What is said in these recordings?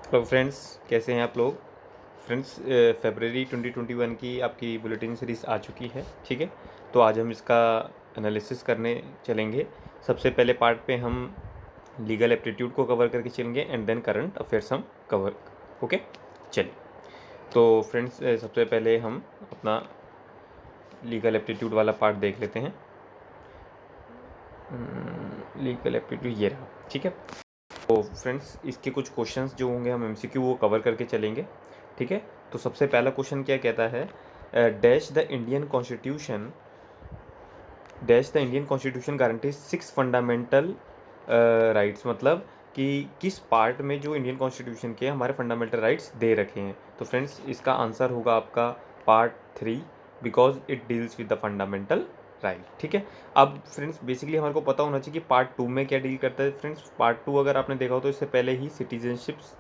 Hello friends, कैसे हैं आप लोग। फ्रेंड्स, फरवरी 2021 की आपकी बुलेटिन सीरीज़ आ चुकी है। ठीक है, तो आज हम इसका एनालिसिस करने चलेंगे। सबसे पहले पार्ट पे हम लीगल एप्टीट्यूड को कवर करके चलेंगे एंड देन करंट अफेयर्स हम कवर। ओके, चलिए। तो फ्रेंड्स, सबसे पहले हम अपना लीगल एप्टीट्यूड वाला पार्ट देख लेते हैं। लीगल एप्टीट्यूड ये रहा। ठीक है, तो फ्रेंड्स इसके कुछ क्वेश्चंस जो होंगे हम एमसीक्यू वो कवर करके चलेंगे। ठीक है, तो सबसे पहला क्वेश्चन क्या कहता है, dash the Indian constitution guarantees 6 fundamental rights. मतलब कि किस पार्ट में जो इंडियन कॉन्स्टिट्यूशन के हमारे फंडामेंटल राइट्स दे रखे हैं। तो फ्रेंड्स इसका आंसर होगा आपका part 3, because it deals with the fundamental right. ठीक है, अब फ्रेंड्स बेसिकली हमारे को पता होना चाहिए कि पार्ट 2 में क्या डील करता है। फ्रेंड्स पार्ट 2 अगर आपने देखा हो तो इससे पहले ही सिटीजनशिप्स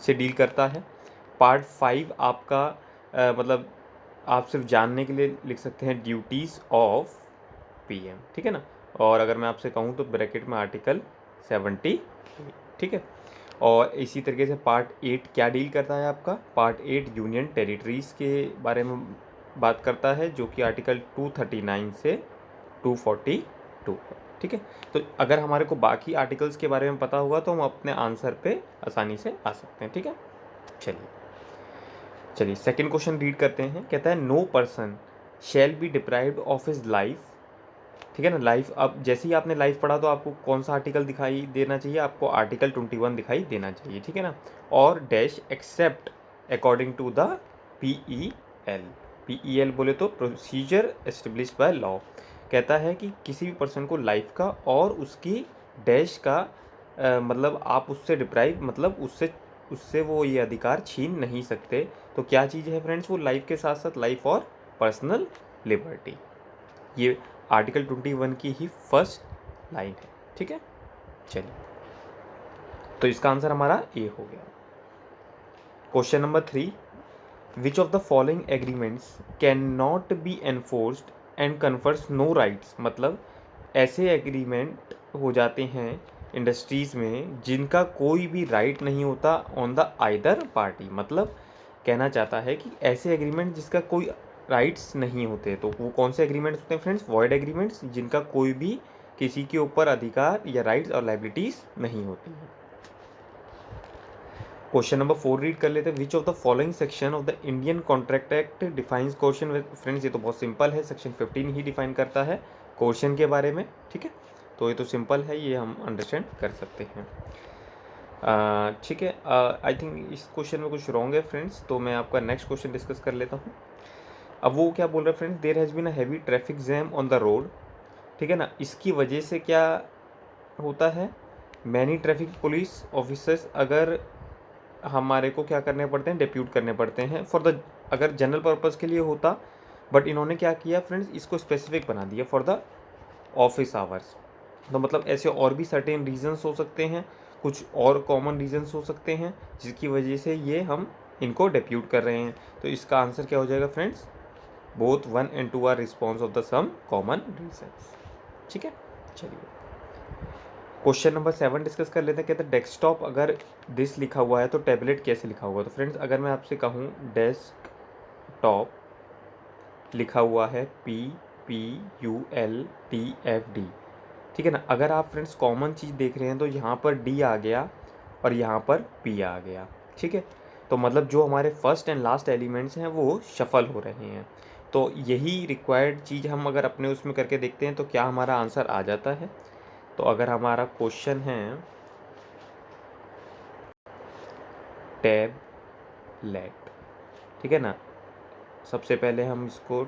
से डील करता है। पार्ट 5 आपका मतलब आप सिर्फ जानने के लिए लिख सकते हैं, ड्यूटीज़ ऑफ पीएम। ठीक है ना, और अगर मैं आपसे कहूँ तो ब्रैकेट में आर्टिकल 70। ठीक है, और इसी तरीके से पार्ट 8 क्या डील करता है आपका, पार्ट 8 यूनियन टेरिटरीज़ के बारे में बात करता है, जो कि आर्टिकल 239 से 242 है। ठीक है, तो अगर हमारे को बाकी आर्टिकल्स के बारे में पता होगा तो हम अपने आंसर पे आसानी से आ सकते हैं। ठीक है, चलिए चलिए सेकंड क्वेश्चन रीड करते हैं। कहता है no person shall be deprived of his life. ठीक है ना, लाइफ, अब जैसे ही आपने लाइफ पढ़ा तो आपको कौन सा आर्टिकल दिखाई देना चाहिए, आपको आर्टिकल 21 दिखाई देना चाहिए। ठीक है ना, और dash except according to the PEL। PEL बोले तो प्रोसीजर एस्टेब्लिश्ड बाय लॉ। कहता है कि किसी भी पर्सन को लाइफ का और उसकी डैश का मतलब आप उससे डिप्राइव, मतलब उससे उससे वो ये अधिकार छीन नहीं सकते। तो क्या चीज़ है फ्रेंड्स, वो लाइफ के साथ साथ लाइफ और पर्सनल लिबर्टी। ये आर्टिकल 21 की ही फर्स्ट लाइन है। ठीक है, चलिए, तो इसका आंसर हमारा ए हो गया। Question number 3, which of the following agreements can not be enforced and confers no rights. मतलब ऐसे एग्रीमेंट हो जाते हैं इंडस्ट्रीज़ में जिनका कोई भी राइट नहीं होता ऑन द आइदर पार्टी। मतलब कहना चाहता है कि ऐसे एग्रीमेंट जिसका कोई राइट्स नहीं होते, तो वो कौन से एग्रीमेंट्स होते हैं फ्रेंड्स, वॉइड एग्रीमेंट्स, जिनका कोई भी किसी के ऊपर अधिकार या राइट्स और लाइबिलिटीज़ नहीं होती हैं। क्वेश्चन नंबर 4 रीड कर लेते हैं। विच of the following section of the Indian contract act defines coercion. Friends ये तो बहुत सिंपल है, सेक्शन 15 ही डिफाइन करता है कोर्शन के बारे में। ठीक है, तो ये तो सिंपल है, ये हम अंडरस्टैंड कर सकते हैं। ठीक है, आई थिंक इस क्वेश्चन में कुछ रॉन्ग है फ्रेंड्स, तो मैं आपका नेक्स्ट क्वेश्चन डिस्कस कर लेता हूँ। अब वो क्या बोल रहा है friends, there has been a heavy traffic jam on the road. ठीक है ना, इसकी वजह से क्या होता है, मैनी ट्रैफिक पुलिस ऑफिसर्स अगर हमारे को क्या करने पड़ते हैं, डिप्यूट करने पड़ते हैं फॉर द, अगर जनरल पर्पज़ के लिए होता, बट इन्होंने क्या किया फ्रेंड्स, इसको स्पेसिफिक बना दिया फॉर द ऑफिस आवर्स। तो मतलब ऐसे और भी सर्टेन रीजंस हो सकते हैं, कुछ और कॉमन रीजंस हो सकते हैं जिसकी वजह से ये हम इनको डिप्यूट कर रहे हैं। तो इसका आंसर क्या हो जाएगा friends, both 1 and 2 are response of the some common reasons. ठीक है, चलिए क्वेश्चन नंबर 7 डिस्कस कर लेते हैं। कहते हैं डेस्कटॉप अगर दिस लिखा हुआ है तो टैबलेट कैसे लिखा हुआ है। तो फ्रेंड्स अगर मैं आपसे कहूँ डेस्कटॉप लिखा हुआ है PPULTFD। ठीक है ना, अगर आप फ्रेंड्स कॉमन चीज़ देख रहे हैं तो यहाँ पर D आ गया और यहाँ पर P आ गया। ठीक है, तो मतलब जो हमारे फर्स्ट एंड लास्ट एलिमेंट्स हैं वो शफल हो रहे हैं। तो यही रिक्वायर्ड चीज़ हम अगर अपने उसमें करके देखते हैं तो क्या हमारा आंसर आ जाता है। तो अगर हमारा क्वेश्चन है टैबलेट, ठीक है ना, सबसे पहले हम इसको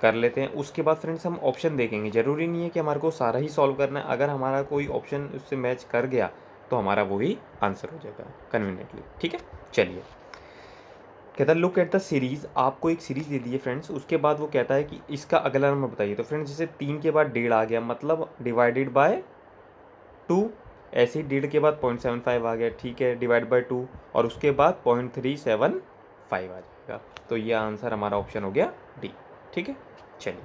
कर लेते हैं, उसके बाद फ्रेंड्स हम ऑप्शन देखेंगे। ज़रूरी नहीं है कि हमारे को सारा ही सॉल्व करना है, अगर हमारा कोई ऑप्शन उससे मैच कर गया तो हमारा वही आंसर हो जाएगा कन्वीनियंटली। ठीक है, चलिए कहता है लुक एट द सीरीज़। आपको एक सीरीज़ दे दी है फ्रेंड्स, उसके बाद वो कहता है कि इसका अगला नंबर बताइए। तो फ्रेंड्स जैसे 3 के बाद 1.5 आ गया, मतलब डिवाइडेड बाय 2। ऐसे ही 1.5 के बाद 0.75 आ गया, ठीक है, डिवाइड बाय 2, और उसके बाद 0.375 आ जाएगा। तो ये आंसर हमारा ऑप्शन हो गया डी। ठीक है, चलिए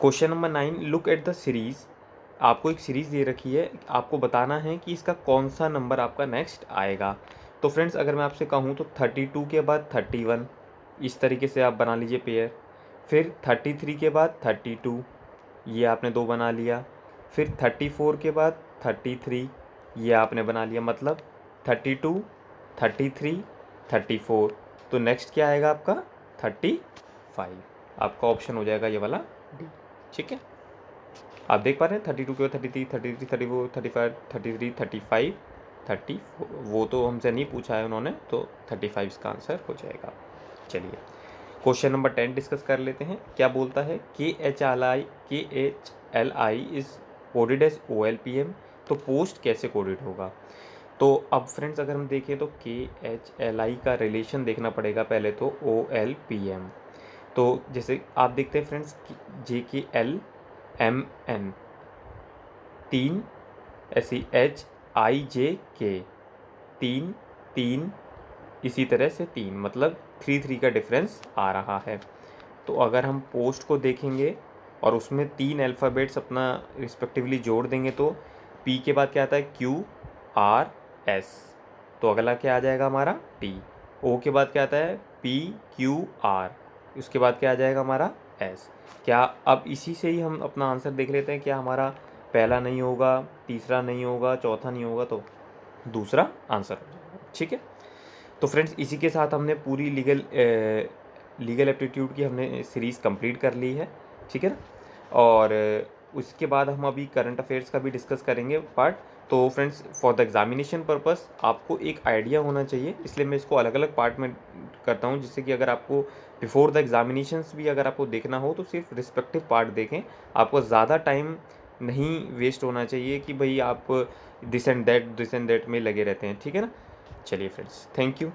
question number 9, look at the series आपको एक सीरीज़ दे रखी है, आपको बताना है कि इसका कौन सा नंबर आपका नेक्स्ट आएगा। तो फ्रेंड्स अगर मैं आपसे कहूँ तो 32 के बाद 31, इस तरीके से आप बना लीजिए पेयर। फिर 33 के बाद 32, ये आपने 2 बना लिया। फिर 34 के बाद 33, ये आपने बना लिया। मतलब 32, 33, 34। तो नेक्स्ट क्या आएगा आपका 35। आपका ऑप्शन हो जाएगा ये वाला डी। ठीक है, आप देख पा रहे हैं 32 के बाद 33, 33, 34, 35, 33, 35, 34। वो तो हमसे नहीं पूछा है उन्होंने, तो 35 इसका आंसर हो जाएगा। चलिए क्वेश्चन नंबर 10 डिस्कस कर लेते हैं। क्या बोलता है KHLI is coded as OLPM। तो पोस्ट कैसे कोडेड होगा। तो अब फ्रेंड्स अगर हम देखें तो KHLI का रिलेशन देखना पड़ेगा पहले तो OLPM। तो जैसे आप देखते हैं फ्रेंड्स JKLMN 3, HIJK 3, 3, इसी तरह से 3, मतलब 3 का डिफरेंस आ रहा है। तो अगर हम पोस्ट को देखेंगे और उसमें 3 अल्फ़ाबेट्स अपना रिस्पेक्टिवली जोड़ देंगे तो P के बाद क्या आता है QRS, तो अगला क्या आ जाएगा हमारा T। O के बाद क्या आता है PQR, उसके बाद क्या आ जाएगा हमारा S। क्या अब इसी से ही हम अपना आंसर देख लेते हैं, क्या हमारा पहला नहीं होगा, तीसरा नहीं होगा, चौथा नहीं होगा, तो दूसरा आंसर हो जाएगा। ठीक है, तो फ्रेंड्स इसी के साथ हमने पूरी लीगल एप्टीट्यूड की हमने सीरीज़ कंप्लीट कर ली है। ठीक है ना, और उसके बाद हम अभी करंट अफेयर्स का भी डिस्कस करेंगे पार्ट। तो friends for the examination purpose आपको एक आइडिया होना चाहिए, इसलिए मैं इसको अलग अलग पार्ट में करता हूँ, जिससे कि अगर आपको बिफोर द एग्जामिनेशंस भी अगर आपको देखना हो तो सिर्फ रिस्पेक्टिव पार्ट देखें। आपको ज़्यादा टाइम नहीं वेस्ट होना चाहिए कि भाई आप दिस एंड दैट में लगे रहते हैं। ठीक है ना, चलिए फ्रेंड्स, थैंक यू।